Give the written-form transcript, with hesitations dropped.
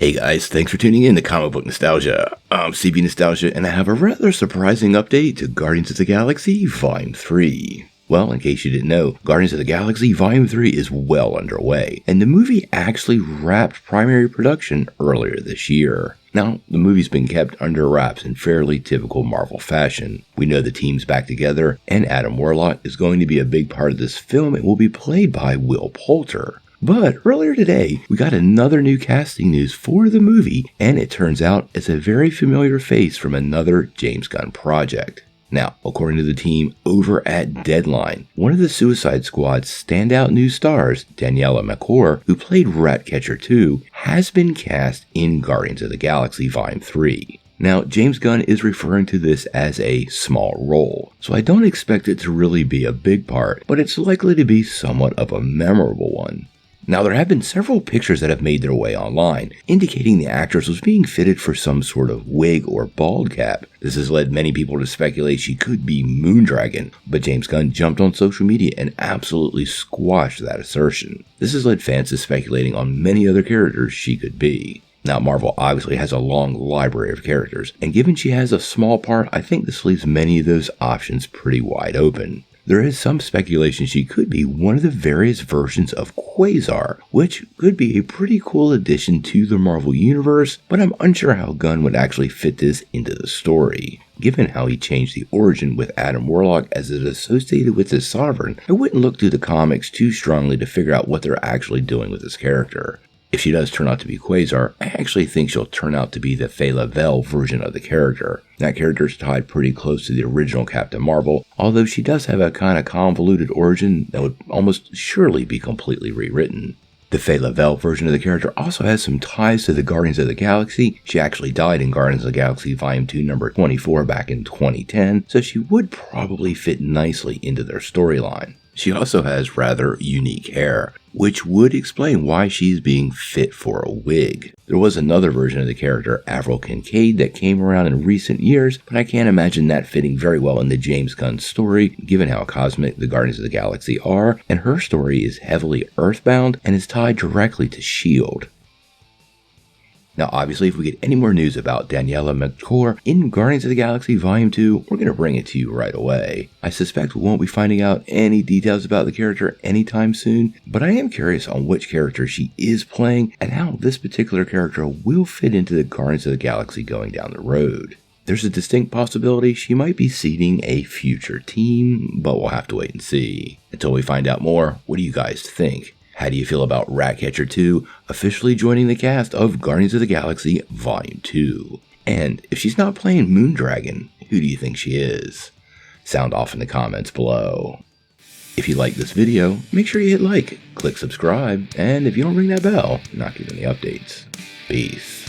Hey guys, thanks for tuning in to Comic Book Nostalgia. I'm CB Nostalgia, and I have a rather surprising update to Guardians of the Galaxy Volume 3. Well, in case you didn't know, Guardians of the Galaxy Volume 3 is well underway, and the movie actually wrapped primary production earlier this year. Now, the movie's been kept under wraps in fairly typical Marvel fashion. We know the team's back together, and Adam Warlock is going to be a big part of this film and will be played by Will Poulter. But earlier today, we got another new casting news for the movie, and it turns out it's a very familiar face from another James Gunn project. Now, according to the team over at Deadline, one of the Suicide Squad's standout new stars, Daniela Melchior, who played Ratcatcher 2, has been cast in Guardians of the Galaxy Volume 3. Now, James Gunn is referring to this as a small role, so I don't expect it to really be a big part, but it's likely to be somewhat of a memorable one. Now, there have been several pictures that have made their way online, indicating the actress was being fitted for some sort of wig or bald cap. This has led many people to speculate she could be Moondragon, but James Gunn jumped on social media and absolutely squashed that assertion. This has led fans to speculating on many other characters she could be. Now, Marvel obviously has a long library of characters, and given she has a small part, I think this leaves many of those options pretty wide open. There is some speculation she could be one of the various versions of Quasar, which could be a pretty cool addition to the Marvel Universe, but I'm unsure how Gunn would actually fit this into the story. Given how he changed the origin with Adam Warlock as it is associated with his Sovereign, I wouldn't look through the comics too strongly to figure out what they're actually doing with this character. If she does turn out to be Quasar, I actually think she'll turn out to be the Faye version of the character. That character's tied pretty close to the original Captain Marvel, although she does have a kind of convoluted origin that would almost surely be completely rewritten. The Faye version of the character also has some ties to the Guardians of the Galaxy. She actually died in Guardians of the Galaxy Volume 2 number 24 back in 2010, so she would probably fit nicely into their storyline. She also has rather unique hair, which would explain why she's being fit for a wig. There was another version of the character, Avril Kincaid, that came around in recent years, but I can't imagine that fitting very well in the James Gunn story, given how cosmic the Guardians of the Galaxy are, and her story is heavily earthbound and is tied directly to S.H.I.E.L.D. Now, obviously, if we get any more news about Daniela Melchior in Guardians of the Galaxy Volume 2, we're going to bring it to you right away. I suspect we won't be finding out any details about the character anytime soon, but I am curious on which character she is playing and how this particular character will fit into the Guardians of the Galaxy going down the road. There's a distinct possibility she might be seeding a future team, but we'll have to wait and see. Until we find out more, what do you guys think? How do you feel about Ratcatcher 2 officially joining the cast of Guardians of the Galaxy Volume 2? And if she's not playing Moondragon, who do you think she is? Sound off in the comments below. If you like this video, make sure you hit like, click subscribe, and if you don't ring that bell, you're not getting any updates. Peace.